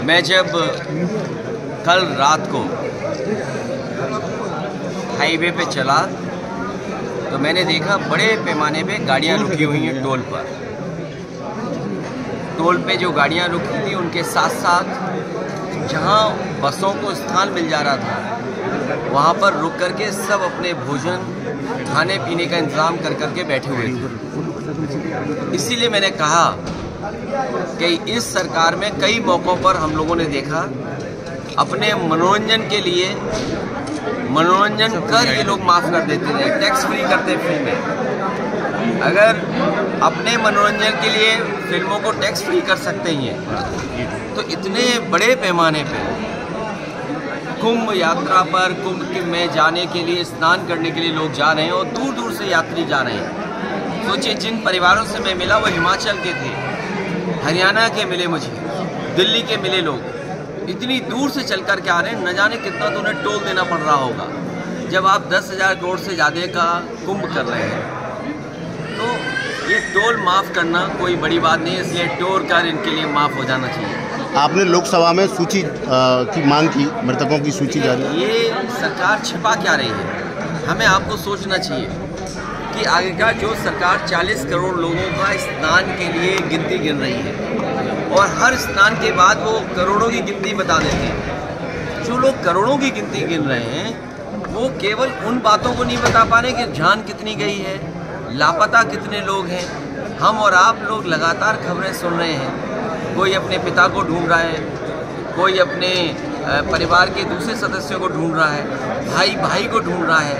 मैं जब कल रात को हाईवे पे चला तो मैंने देखा बड़े पैमाने पे गाड़ियां रुकी हुई हैं टोल पर। टोल पे जो गाड़ियां रुकी थी उनके साथ साथ जहां बसों को स्थान मिल जा रहा था वहां पर रुक करके सब अपने भोजन खाने पीने का इंतज़ाम कर करके बैठे हुए थे। इसीलिए मैंने कहा कि इस सरकार में कई मौक़ों पर हम लोगों ने देखा अपने मनोरंजन के लिए मनोरंजन कर ये लोग माफ़ कर देते थे, टैक्स फ्री करते फिल्में। अगर अपने मनोरंजन के लिए फिल्मों को टैक्स फ्री कर सकते हैं तो इतने बड़े पैमाने पे कुंभ यात्रा पर कुंभ में जाने के लिए स्नान करने के लिए लोग जा रहे हैं और दूर दूर से यात्री जा रहे हैं। सोचिए, जिन परिवारों से मैं मिला वो हिमाचल के थे, हरियाणा के मिले, मुझे दिल्ली के मिले। लोग इतनी दूर से चल कर के आ रहे हैं, न जाने कितना तो उन्हें टोल देना पड़ रहा होगा जब आप 10,000 करोड़ से ज़्यादा का कुंभ कर रहे हैं। तो ये टोल माफ़ करना कोई बड़ी बात नहीं है, इसलिए टोल कर इनके लिए माफ़ हो जाना चाहिए। आपने लोकसभा में सूची की मांग की, मृतकों की सूची जारी। ये सरकार छिपा क्या रही है? हमें आपको सोचना चाहिए कि आखिरकार जो सरकार 40 करोड़ लोगों का स्नान के लिए गिनती गिन रही है और हर स्नान के बाद वो करोड़ों की गिनती बता देते हैं। जो लोग करोड़ों की गिनती गिन रहे हैं वो केवल उन बातों को नहीं बता पा रहे कि जान कितनी गई है, लापता कितने लोग हैं। हम और आप लोग लगातार खबरें सुन रहे हैं, कोई अपने पिता को ढूंढ रहा है, कोई अपने परिवार के दूसरे सदस्यों को ढूंढ रहा है, भाई भाई को ढूंढ रहा है,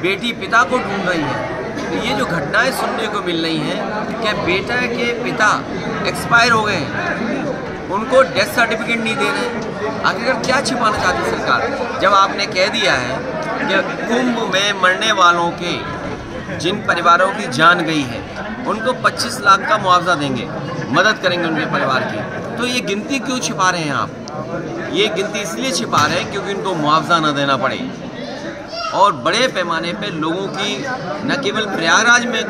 बेटी पिता को ढूंढ रही है। तो ये जो घटनाएं सुनने को मिल रही हैं कि बेटा के पिता एक्सपायर हो गए हैं, उनको डेथ सर्टिफिकेट नहीं दे रहे। आखिरकार क्या छिपाना चाहती सरकार जब आपने कह दिया है कि कुंभ में मरने वालों के जिन परिवारों की जान गई है उनको 25 लाख का मुआवजा देंगे, मदद करेंगे उनके परिवार की। तो ये गिनती क्यों छिपा रहे हैं आप? ये गिनती इसलिए छिपा रहे हैं क्योंकि उनको मुआवजा न देना पड़े। और बड़े पैमाने पे लोगों की न केवल प्रयागराज में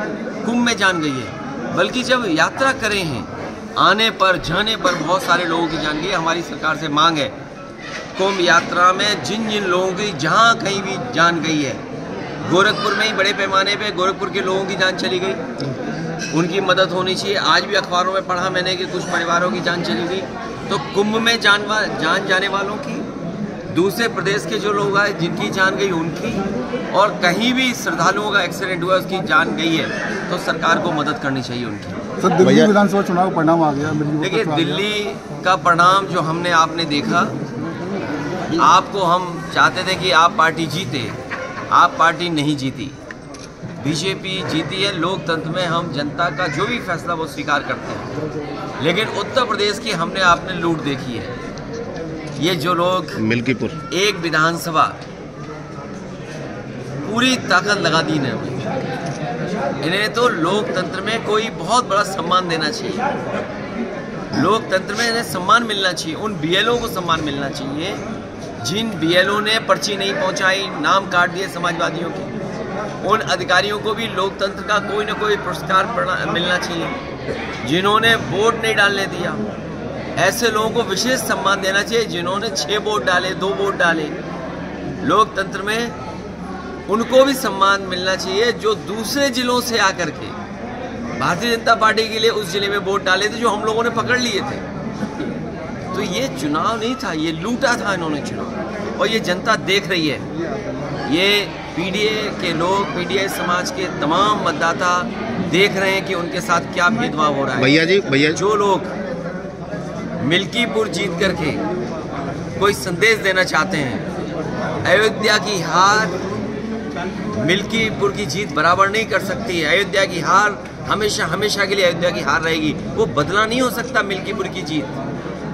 कुंभ में जान गई है, बल्कि जब यात्रा करे हैं आने पर जाने पर बहुत सारे लोगों की जान गई है। हमारी सरकार से मांग है कुंभ यात्रा में जिन जिन लोगों की जहाँ कहीं भी जान गई है, गोरखपुर में ही बड़े पैमाने पे गोरखपुर के लोगों की जान चली गई, उनकी मदद होनी चाहिए। आज भी अखबारों में पढ़ा मैंने कि कुछ परिवारों की जान चली गई। तो कुंभ में जान जाने वालों की, दूसरे प्रदेश के जो लोग आए जिनकी जान गई उनकी, और कहीं भी श्रद्धालुओं का एक्सीडेंट हुआ उसकी जान गई है तो सरकार को मदद करनी चाहिए उनकी। सर, दिल्ली विधानसभा चुनाव का परिणाम आ गया। देखिए, दिल्ली का परिणाम जो हमने आपने देखा, आपको हम चाहते थे कि आप पार्टी जीते, आप पार्टी नहीं जीती, बीजेपी जीती है। लोकतंत्र में हम जनता का जो भी फैसला वो स्वीकार करते हैं, लेकिन उत्तर प्रदेश की हमने आपने लूट देखी है। ये जो लोग मिल्कीपुर एक विधानसभा पूरी ताकत लगा दी ने, इन्हें तो लोकतंत्र में कोई बहुत बड़ा सम्मान देना चाहिए। लोकतंत्र में इन्हें सम्मान मिलना चाहिए, उन बीएलओ को सम्मान मिलना चाहिए जिन बीएलओ ने पर्ची नहीं पहुंचाई, नाम काट दिए समाजवादियों के। उन अधिकारियों को भी लोकतंत्र का कोई न कोई पुरस्कार मिलना चाहिए जिन्होंने वोट नहीं डालने दिया। ऐसे लोगों को विशेष सम्मान देना चाहिए जिन्होंने 6 वोट डाले, 2 वोट डाले। लोकतंत्र में उनको भी सम्मान मिलना चाहिए जो दूसरे जिलों से आकर के भारतीय जनता पार्टी के लिए उस जिले में वोट डाले थे जो हम लोगों ने पकड़ लिए थे। तो ये चुनाव नहीं था, ये लूटा था इन्होंने चुनाव, और ये जनता देख रही है। ये पीडीए के लोग, पीडीए समाज के तमाम मतदाता देख रहे हैं कि उनके साथ क्या भेदभाव हो रहा है। भैया जो लोग मिल्कीपुर जीत करके कोई संदेश देना चाहते हैं, अयोध्या की हार मिल्कीपुर की जीत बराबर नहीं कर सकती है। अयोध्या की हार हमेशा हमेशा के लिए अयोध्या की हार रहेगी, वो बदला नहीं हो सकता मिल्कीपुर की जीत।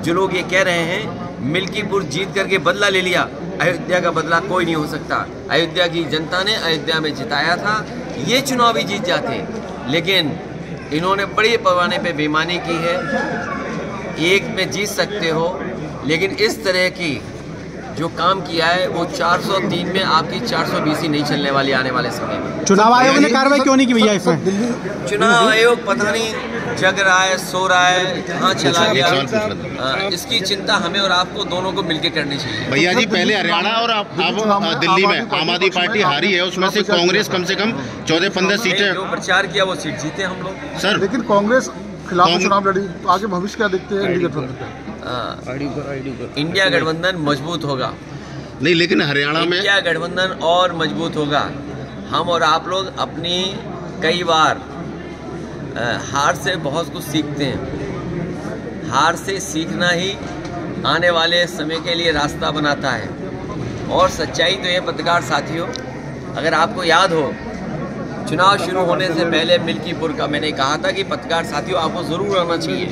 जो लोग ये कह रहे हैं मिल्कीपुर जीत करके बदला ले लिया, अयोध्या का बदला कोई नहीं हो सकता। अयोध्या की जनता ने अयोध्या में जिताया था, ये चुनाव भी जीत जाते, लेकिन इन्होंने बड़े पैमाने पे बेईमानी की है। एक में जीत सकते हो, लेकिन इस तरह की जो काम किया है वो 403 में आपकी 420 ही नहीं चलने वाली आने वाले समय में। चुनाव आयोग ने कार्रवाई क्यों नहीं की भैया इसमें? चुनाव आयोग पता नहीं जग रहा है, सो रहा है, कहाँ चला एक गया, सवाल पूछ रहा था। इसकी चिंता हमें और आपको दोनों को मिलकर करनी चाहिए। भैया जी, पहले हरियाणा और अब दिल्ली में आम आदमी पार्टी हारी है, उसमें से कांग्रेस कम से कम 14-15 सीटें। जो प्रचार किया वो सीट जीते हम लोग सर। लेकिन कांग्रेस खिलाफ चुनाव लड़ी, तो आगे भविष्य क्या देखते हैं इंडिया गठबंधन? इंडिया गठबंधन मजबूत होगा। नहीं, लेकिन हरियाणा में इंडिया गठबंधन और मजबूत होगा। हम और आप लोग अपनी कई बार हार से बहुत कुछ सीखते हैं। हार से सीखना ही आने वाले समय के लिए रास्ता बनाता है। और सच्चाई तो ये पत्रकार साथियों, अगर आपको याद हो, चुनाव शुरू होने से पहले मिल्कीपुर का मैंने कहा था कि पत्रकार साथियों आपको ज़रूर आना चाहिए।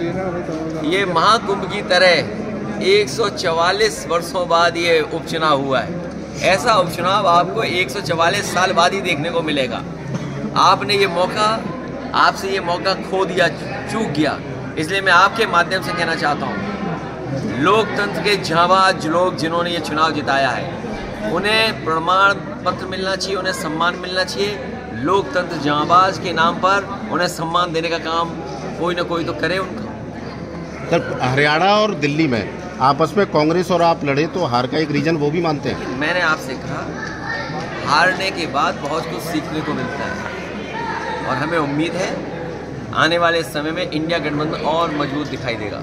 ये महाकुंभ की तरह 144 वर्षों बाद ये उपचुनाव हुआ है। ऐसा उपचुनाव आपको 144 साल बाद ही देखने को मिलेगा। आपने ये मौका, आपसे ये मौका खो दिया, चूक गया। इसलिए मैं आपके माध्यम से कहना चाहता हूँ, लोकतंत्र के जांबाज लोग जिन्होंने ये चुनाव जिताया है, उन्हें प्रमाण पत्र मिलना चाहिए, उन्हें सम्मान मिलना चाहिए। लोकतंत्र जांबाज के नाम पर उन्हें सम्मान देने का काम कोई ना कोई तो करे उनका। सर, हरियाणा और दिल्ली में आपस में कांग्रेस और आप लड़े, तो हार का एक रीजन वो भी मानते हैं? मैंने आपसे कहा, हारने के बाद बहुत कुछ सीखने को मिलता है और हमें उम्मीद है आने वाले समय में इंडिया गठबंधन और मजबूत दिखाई देगा।